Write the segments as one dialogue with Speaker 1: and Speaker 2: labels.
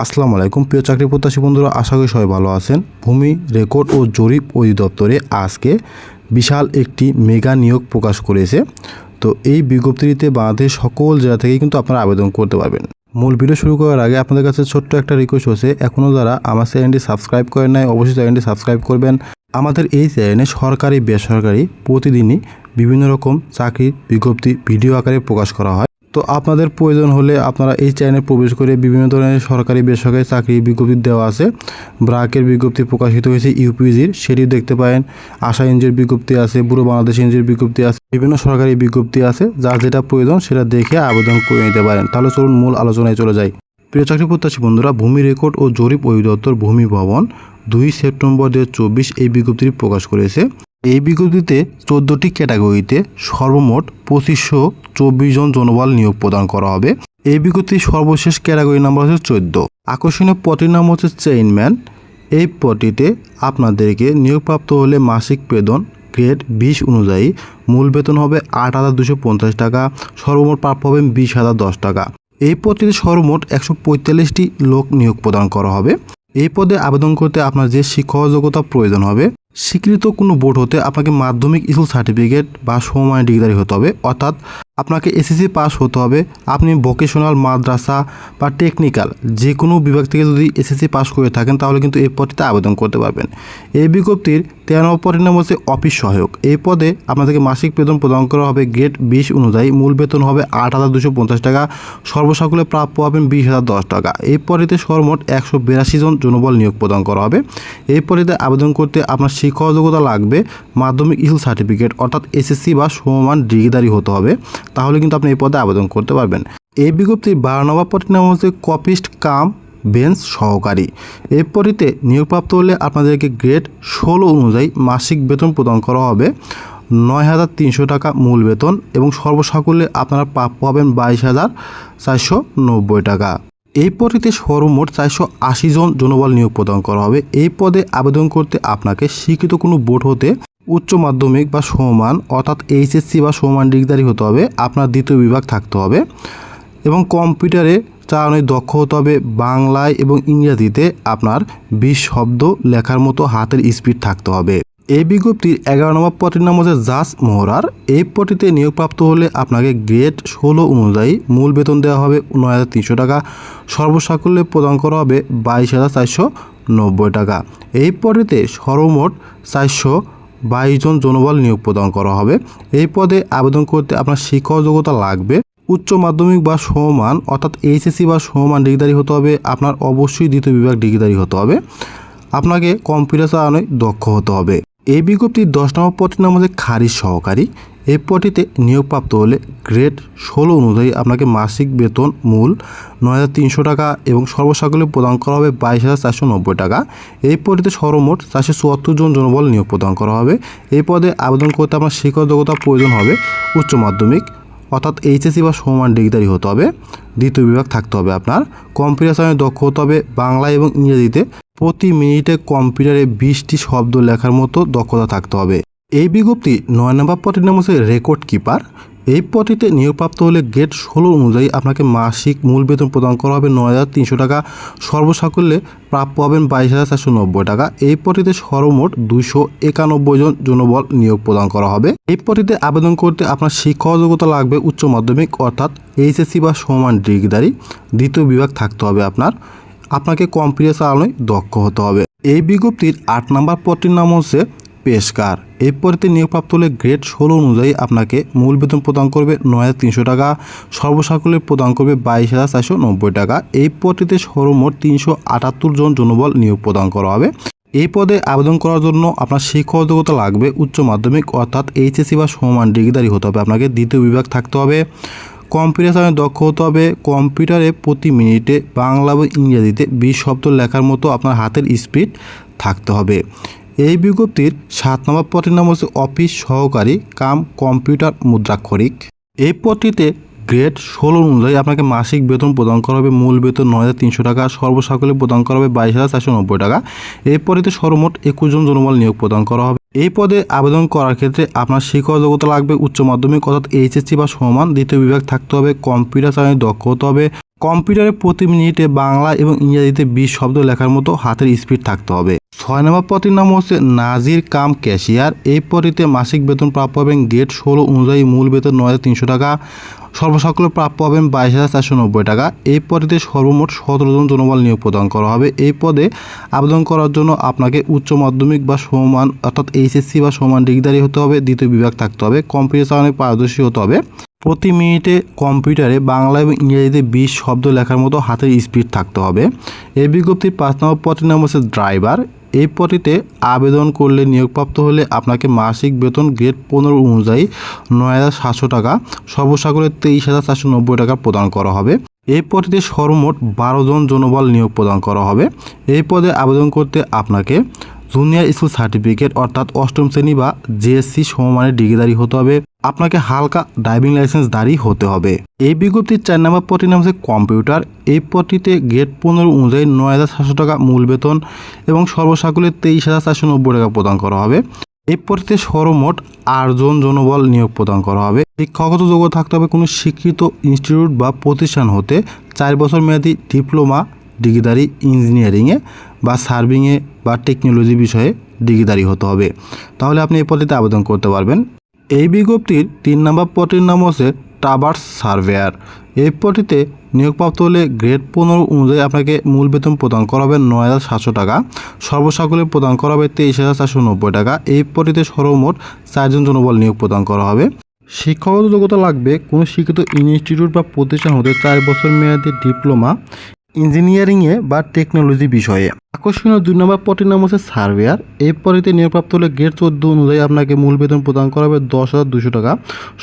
Speaker 1: আসসালামু আলাইকুম প্রিয় চাকরি প্রত্যাশী বন্ধুরা, আশা করি সবাই ভালো আছেন। ভূমি রেকর্ড ও জরিপ অধিদপ্তরে আজকে বিশাল একটি মেগা নিয়োগ প্রকাশ করেছে। তো এই বিজ্ঞপ্তিতে বাংলাদেশের সকল জেলা থেকেই কিন্তু আপনারা আবেদন করতে পারবেন। মূল ভিডিও শুরু করার আগে আপনাদের কাছে ছোট্ট একটা রিকোয়েস্ট হচ্ছে, এখনও যারা আমার চ্যানেলটি সাবস্ক্রাইব করেন নাই অবশ্যই চ্যানেলটি সাবস্ক্রাইব করবেন। আমাদের এই চ্যানেলে সরকারি বেসরকারি প্রতিদিনই বিভিন্ন রকম চাকরির বিজ্ঞপ্তি ভিডিও আকারে প্রকাশ করা হয়। তো আপনাদের প্রয়োজন হলে আপনারা এই চ্যানেলে প্রবেশ করে বিভিন্ন ধরনের সরকারি বেসরকারি চাকরির বিজ্ঞপ্তি দেওয়া আছে। ব্র্যাকের বিজ্ঞপ্তি প্রকাশিত হয়েছে ইউপিজির, সেটি দেখতে পারেন। আশা এনজিওর বিজ্ঞপ্তি আছে, ব্যুরো বাংলাদেশ এনজিওর বিজ্ঞপ্তি আছে, বিভিন্ন সরকারি বিজ্ঞপ্তি আছে। যার যেটা প্রয়োজন সেটা দেখে আবেদন করে নিতে পারেন। তাহলে চলুন মূল আলোচনায় চলে যাই। প্রিয় চাকরি প্রত্যাশী বন্ধুরা, ভূমি রেকর্ড ও জরিপ অধিদপ্তর ভূমি ভবন 2 সেপ্টেম্বর 2024 এই বিজ্ঞপ্তিটি প্রকাশ করেছে। এই বিজ্ঞপ্তিতে 14টি ক্যাটাগরিতে সর্বমোট 2524 জন জনবল নিয়োগ প্রদান করা হবে। এই বিজ্ঞপ্তির সর্বশেষ ক্যাটাগরি নাম্বার হচ্ছে 14। আকর্ষণীয় পদের নাম হচ্ছে চেইনম্যান। এই পদটিতে আপনাদেরকে নিয়োগপ্রাপ্ত হলে মাসিক বেতন গ্রেড 20 অনুযায়ী মূল বেতন হবে 8,250 টাকা, সর্বমোট প্রাপ্য হবে 20,010 টাকা। এই পদটিতে সর্বমোট 145টি লোক নিয়োগ প্রদান করা হবে। এই পদে আবেদন করতে আপনার যে শিক্ষাগত যোগ্যতা প্রয়োজন হবে, স্বীকৃত কোনো বোর্ড হতে আপনাকে মাধ্যমিক স্কুল সার্টিফিকেট বা সমমানের ডিগ্রি হতে হবে, অর্থাৎ আপনাকে এসএসসি পাস হতে হবে। আপনি ভোকেশনাল, মাদ্রাসা বা টেকনিক্যাল যে কোনো বিভাগ থেকে যদি এসএসসি পাস করে থাকেন তাহলে কিন্তু এই পদটিতে আবেদন করতে পারবেন। এই বিজ্ঞপ্তির 13 নম্বর পদের নাম হচ্ছে অফিস সহায়ক। এই পদে আপনাদেরকে মাসিক বেতন প্রদান করা হবে গ্রেড 20 অনুযায়ী, মূল বেতন হবে 8,250 টাকা, সর্বসকলে প্রাপ্য হবেন 20,010 টাকা। এই পদটিতে সর্বমোট 182 জন জনবল নিয়োগ প্রদান করা হবে। এই পদটিতে আবেদন করতে আপনার শিক্ষাগত যোগ্যতা লাগবে মাধ্যমিক স্কুল সার্টিফিকেট, অর্থাৎ এসএসসি বা সমমান ডিগ্রিধারী হতে হবে, তাহলে কিন্তু আপনি এই পদে আবেদন করতে পারবেন। এই বিজ্ঞপ্তির 12 নম্বর পদটির নাম হচ্ছে কপিস্ট কাম বেঞ্চ সহকারী। এই পদটিতে নিয়োগপ্রাপ্ত হলে আপনাদেরকে গ্রেড 16 অনুযায়ী মাসিক বেতন প্রদান করা হবে 9,300 টাকা মূল বেতন, এবং সর্বসাকুল্যে আপনারা প্রাপ্য হবেন 22,490 টাকা। এই পদটিতে সর্বমোট 480 জন জনবল নিয়োগ প্রদান করা হবে। এই পদে আবেদন করতে আপনাকে স্বীকৃত কোনো বোর্ড হতে উচ্চ মাধ্যমিক বা সমমান, অর্থাৎ এইচএসসি বা সমমান ডিগ্রি হতে হবে, আপনার দ্বিতীয় বিভাগ থাকতে হবে, এবং কম্পিউটারে চালানোয় দক্ষ হতে হবে। বাংলায় এবং ইংরেজিতে আপনার 20 শব্দ লেখার মতো হাতের স্পিড থাকতে হবে। এই বিজ্ঞপ্তির 11 নম্বর পদটির নাম হচ্ছে জাজ মোহরার। এই পদটিতে নিয়োগপ্রাপ্ত হলে আপনাকে গ্রেড 16 অনুযায়ী মূল বেতন দেওয়া হবে 9,300 টাকা, সর্বসাকুল্যে প্রদান করা হবে 22,490 টাকা। এই পদটিতে সর্বমোট 422 জন জনবল নিয়োগ প্রদান করা হবে। এই পদে আবেদন করতে আপনার শিক্ষাগত যোগ্যতা লাগবে উচ্চ মাধ্যমিক বা সমমান, অর্থাৎ এইচএসসি বা সমমান ডিগ্রি হতে হবে, আপনার অবশ্যই দ্বিতীয় বিভাগ ডিগ্রি হতে হবে, আপনাকে কম্পিউটার চালানোয় দক্ষ হতে হবে। এই বিজ্ঞপ্তির 10 নম্বর পদটির নাম হচ্ছে খারিজ সহকারী। এই পদটিতে নিয়োগপ্রাপ্ত হলে গ্রেড 16 অনুযায়ী আপনাকে মাসিক বেতন মূল 9,300 টাকা এবং সর্বসাকুল্যে প্রদান করা হবে 22,490 টাকা। এই পদটিতে সর্বমোট 474 জন জনবল নিয়োগ প্রদান করা হবে। এই পদে আবেদন করতে আপনার শিক্ষাগত যোগ্যতা প্রয়োজন হবে উচ্চ মাধ্যমিক, অর্থাৎ এইচএসসি বা সমমান ডিগ্রি হতে হবে, দ্বিতীয় বিভাগ থাকতে হবে, আপনার কম্পিউটার চালানোয় দক্ষ হতে হবে, বাংলা এবং ইংরেজিতে প্রতি মিনিটে কম্পিউটারে 20টি শব্দ লেখার মতো দক্ষতা থাকতে হবে। এই বিজ্ঞপ্তি 9 নম্বর পদটির নাম হচ্ছে রেকর্ড কিপার। এই পদটিতে নিয়োগপ্রাপ্ত হলে গ্রেড 16 অনুযায়ী আপনাকে মাসিক মূল বেতন প্রদান করা হবে 9,300 টাকা, সর্বসাকুল্যে প্রাপ্য হবেন 22,490 টাকা। এই পদটিতে সর্বমোট 291 জন জনবল নিয়োগ প্রদান করা হবে। এই পদটিতে আবেদন করতে আপনার শিক্ষাগত যোগ্যতা লাগবে উচ্চ মাধ্যমিক, অর্থাৎ এইচএসসি বা সমমান ডিগ্রিধারী, দ্বিতীয় বিভাগ থাকতে হবে, আপনাকে কম্পিউটার চালানোয় দক্ষ হতে হবে। এই বিজ্ঞপ্তির 8 নম্বর পদটির নাম হচ্ছে পেশকার। এই পদটিতে নিয়োগপ্রাপ্ত হলে গ্রেড 16 অনুযায়ী আপনাকে মূল বেতন প্রদান করবে 9,300 টাকা, সর্বসাকুল্যে প্রদান করবে 22,490 টাকা। এই পদটিতে সর্বমোট 378 জন জনবল নিয়োগ প্রদান করা হবে। এই পদে আবেদন করার জন্য আপনার শিক্ষাগত যোগ্যতা লাগবে উচ্চ মাধ্যমিক, অর্থাৎ এইচএসসি বা সমমান ডিগ্রি হতে হবে, আপনাকে দ্বিতীয় বিভাগ থাকতে হবে, কম্পিউটার চালানোয় দক্ষ হতে হবে, কম্পিউটারে প্রতি মিনিটে বাংলা এবং ইংরেজিতে 20 শব্দ লেখার মতো আপনার হাতের স্পিড থাকতে হবে। এই বিজ্ঞপ্তির 7 নম্বর পদটির নাম হচ্ছে অফিস সহকারী কাম কম্পিউটার মুদ্রাক্ষরিক। এই পদটিতে গ্রেড 16 অনুযায়ী আপনাকে মাসিক বেতন প্রদান করা হবে মূল বেতন 9,300 টাকা, সর্বসাকুল্যে প্রদান করা হবে 22,490 টাকা। এই পদটিতে সর্বমোট 21 জন জনবল নিয়োগ প্রদান করা হবে। এই পদে আবেদন করার ক্ষেত্রে আপনার শিক্ষাগত যোগ্যতা লাগবে উচ্চ মাধ্যমিক, অর্থাৎ এইচএসসি বা সমমান, দ্বিতীয় বিভাগ থাকতে হবে, কম্পিউটার চালানোয় দক্ষ হতে হবে, কম্পিউটারে প্রতি মিনিটে বাংলা এবং ইংরেজিতে 20 শব্দ লেখার মতো হাতের স্পিড থাকতে হবে। 6 নম্বর পদের নাম হচ্ছে নাজির কাম ক্যাশিয়ার। এই পদটিতে মাসিক বেতন প্রাপ্য হবেন গ্রেড 16 অনুযায়ী মূল বেতন 9,300 টাকা, সর্বসকলে প্রাপ্য হবেন 22,490 টাকা। এই পদটিতে সর্বমোট 17 জন জনবল নিয়োগ প্রদান করা হবে। এই পদে আবেদন করার জন্য আপনাকে উচ্চ মাধ্যমিক বা সমমান অর্থাৎ এইচএসসি বা সমান ডিগ্রিধারী হতে হবে, দ্বিতীয় বিভাগ থাকতে হবে, কম্পিউটার চালানে পারদর্শী হতে হবে। প্রতি মিনিটে কম্পিউটারে বাংলা এবং ইংরেজিতে 20 শব্দ লেখার মতো হাতের স্পিড থাকতে হবে। এই বিজ্ঞপ্তির 5 নম্বর পদের নাম হচ্ছে ড্রাইভার। এই পদটিতে আবেদন করলে নিয়োগপ্রাপ্ত হলে আপনাকে মাসিক বেতন গ্রেড 15 অনুযায়ী 9,700 টাকা, সর্বসাকুল্যে 23,490 টাকা প্রদান করা হবে। এই পদটিতে সর্বমোট 12 জন জনবল নিয়োগ প্রদান করা হবে। এই পদে আবেদন করতে আপনাকে জুনিয়র স্কুল সার্টিফিকেট অর্থাৎ 8ম শ্রেণী বা জেএসসি সমমানের ডিগ্রিধারী হতে হবে। আপনাকে হালকা ড্রাইভিং লাইসেন্স দাঁড়ি হতে হবে। এই বিজ্ঞপ্তির 4 নম্বর পদটির নাম হচ্ছে কম্পিউটার। এই পদটিতে গ্রেড 15 অনুযায়ী 9,700 টাকা মূল বেতন এবং সর্বসাকুল্যে 23,490 টাকা প্রদান করা হবে। এই পদটিতে সর্বমোট 8 জন জনবল নিয়োগ প্রদান করা হবে। শিক্ষাগত যোগ্যতা থাকতে হবে কোনো স্বীকৃত ইনস্টিটিউট বা প্রতিষ্ঠান হতে 4 বছর মেয়াদী ডিপ্লোমা ডিগ্রিধারী ইঞ্জিনিয়ারিংয়ে বা সার্ভিংয়ে বা টেকনোলজি বিষয়ে ডিগ্রিধারী হতে হবে, তাহলে আপনি এই পদটিতে আবেদন করতে পারবেন। এই বিজ্ঞপ্তির 3 নম্বর পদটির নাম হচ্ছে ট্রাভার্স সার্ভেয়ার। এই পদটিতে নিয়োগপ্রাপ্ত হলে গ্রেড 15 অনুযায়ী আপনাকে মূল বেতন প্রদান করা হবে 9,700 টাকা, সর্বসাকুল্যে প্রদান করা হবে 23,490 টাকা। এই পদটিতে সর্বমোট 4 জন জনবল নিয়োগ প্রদান করা হবে। শিক্ষাগত যোগ্যতা লাগবে কোনো স্বীকৃত ইনস্টিটিউট বা প্রতিষ্ঠান হতে 4 বছর মেয়াদী ডিপ্লোমা ইঞ্জিনিয়ারিংয়ে বা টেকনোলজি বিষয়ে। আকর্ষণীয় 2 নম্বর পদটির নাম হচ্ছে সার্ভেয়ার। এই পদটিতে নিয়োগপ্রাপ্ত হলে গ্রেড 14 অনুযায়ী আপনাকে মূল বেতন প্রদান করা হবে 10,200 টাকা,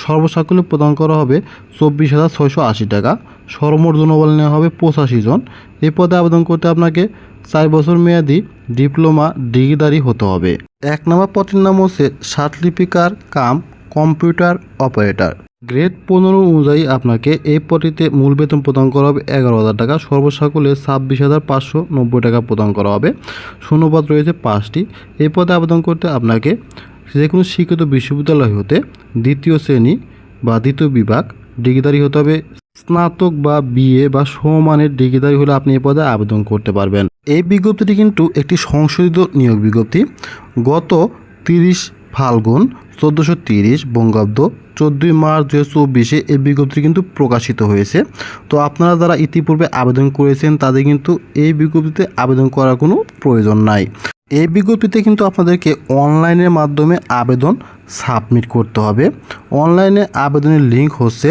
Speaker 1: সর্বসাকুল্যে প্রদান করা হবে 24,680 টাকা, সর্বমোট জনবল নেওয়া হবে 85 জন। এই পদে আবেদন করতে আপনাকে 4 বছর মেয়াদী ডিপ্লোমা ডিগ্রিধারী হতে হবে। 1 নম্বর পদটির নাম হচ্ছে সার্টিফিকার কাম কম্পিউটার অপারেটর। গ্রেড 15 অনুযায়ী আপনাকে এই পদটিতে মূল বেতন প্রদান করা হবে 11,000 টাকা, সর্বসাকুল্যে 26,590 টাকা প্রদান করা হবে। শূন্যপদ রয়েছে 5টি। এই পদে আবেদন করতে আপনাকে যে কোনো স্বীকৃত বিশ্ববিদ্যালয় হতে দ্বিতীয় শ্রেণী বা দ্বিতীয় বিভাগ ডিগ্রিধারী হতে হবে। স্নাতক বা বিএ বা সমমানের ডিগ্রিধারী হলে আপনি এই পদে আবেদন করতে পারবেন। এই বিজ্ঞপ্তিটি কিন্তু একটি সংশোধিত নিয়োগ বিজ্ঞপ্তি। গত 30 ফাল্গুন 1430 বঙ্গাব্দ 14 মার্চ 2024 এই বিজ্ঞপ্তি কিন্তু প্রকাশিত হয়েছে। তো আপনারা যারা ইতিপূর্বে আবেদন করেছেন তাদের কিন্তু এই বিজ্ঞপ্তিতে আবেদন করার কোনো প্রয়োজন নাই। এই বিজ্ঞপ্তিতে কিন্তু আপনাদেরকে অনলাইনের মাধ্যমে আবেদন সাবমিট করতে হবে। অনলাইনে আবেদনের লিঙ্ক হচ্ছে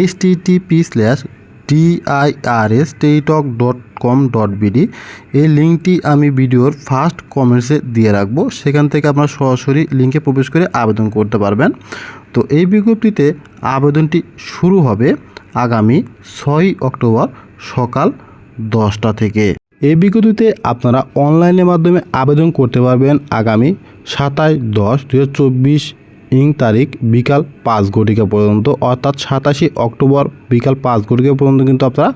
Speaker 1: https:/dirs.teritalk.com.bd। এই লিঙ্কটি আমি ভিডিওর ফার্স্ট কমেন্টসে দিয়ে রাখবো, সেখান থেকে আপনারা সরাসরি লিঙ্কে প্রবেশ করে আবেদন করতে পারবেন। তো এই বিজ্ঞপ্তিতে আবেদনটি শুরু হবে আগামী 6 অক্টোবর সকাল 10টা থেকে। এই বিজ্ঞপ্তিতে আপনারা অনলাইনের মাধ্যমে আবেদন করতে পারবেন আগামী 27/10/2024 তারিখ বিকাল 5 ঘটিকা পর্যন্ত, অর্থাৎ 27 অক্টোবর বিকাল 5 ঘটিকা পর্যন্ত কিন্তু আপনারা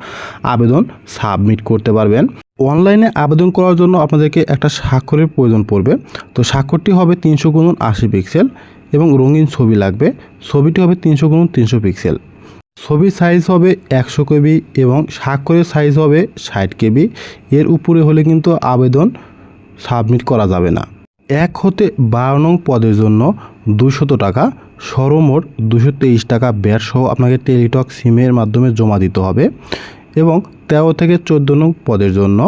Speaker 1: আবেদন সাবমিট করতে পারবেন। অনলাইনে আবেদন করার জন্য আপনাদেরকে একটা স্বাক্ষরের প্রয়োজন পড়বে। তো স্বাক্ষরটি হবে 300x80 পিক্সেল এবং রঙিন ছবি লাগবে। ছবিটি হবে 300x300 পিক্সেল। ছবির সাইজ হবে 100 কেবি এবং স্বাক্ষরের সাইজ হবে 60 কেবি। এর উপরে হলে কিন্তু আবেদন সাবমিট করা যাবে না। 1 হতে 12 নং পদের জন্য 200 টাকা, সর্বমোট 223 টাকা ব্যাট সহ আপনাকে টেলিটক সিমের মাধ্যমে জমা দিতে হবে। এবং 13 থেকে 14 নং পদের জন্য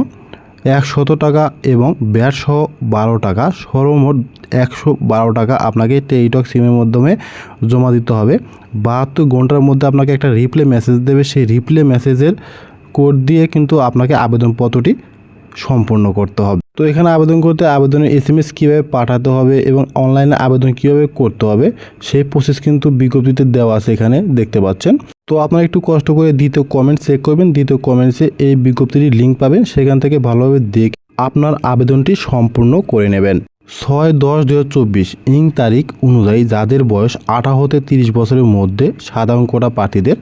Speaker 1: 100 টাকা এবং ব্যাট সহ 12 টাকা, সর্বমোট 112 টাকা আপনাকে টেলিটক সিমের মাধ্যমে জমা দিতে হবে। 72 ঘন্টার মধ্যে আপনাকে একটা রিপ্লে মেসেজ দেবে, সেই রিপ্লে মেসেজের কোড দিয়ে কিন্তু আপনাকে আবেদনপত্রটি সম্পূর্ণ করতে হবে। তো এখানে আবেদন করতে আবেদনের SMS কীভাবে পাঠাতে হবে এবং অনলাইনে আবেদন কীভাবে করতে হবে সেই প্রসেস কিন্তু বিজ্ঞপ্তিতে দেওয়া আছে, এখানে দেখতে পাচ্ছেন। তো আপনারা একটু কষ্ট করে দ্বিতীয় কমেন্ট চেক করবেন, দ্বিতীয় কমেন্টসে এই বিজ্ঞপ্তিটির লিঙ্ক পাবেন, সেখান থেকে ভালোভাবে দেখে আপনার আবেদনটি সম্পূর্ণ করে নেবেন। 6/10/2024 তারিখ অনুযায়ী যাদের বয়স 18 হতে 30 বছরের মধ্যে সাধারণ কোটা প্রার্থীদের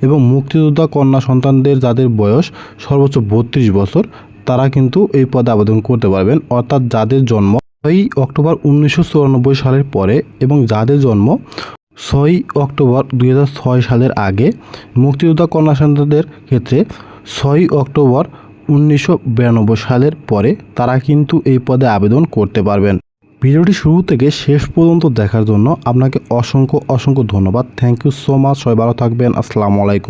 Speaker 1: এবং মুক্তিযোদ্ধা কন্যা সন্তানদের যাদের বয়স সর্বোচ্চ 32 বছর তারা কিন্তু এই পদে আবেদন করতে পারবেন। অর্থাৎ যাদের জন্ম 6 অক্টোবর 1994 সালের পরে এবং যাদের জন্ম 6 অক্টোবর 2006 সালের আগে, মুক্তিযোদ্ধা কন্যা সন্তানদের ক্ষেত্রে 6 অক্টোবর 1992 সালের পরে তারা কিন্তু এই পদে আবেদন করতে পারবেন। ভিডিওটি শুরু থেকে শেষ পর্যন্ত দেখার জন্য আপনাকে অসংখ্য ধন্যবাদ। Thank you so much. সবাই ভালো থাকবেন। আসসালামু আলাইকুম।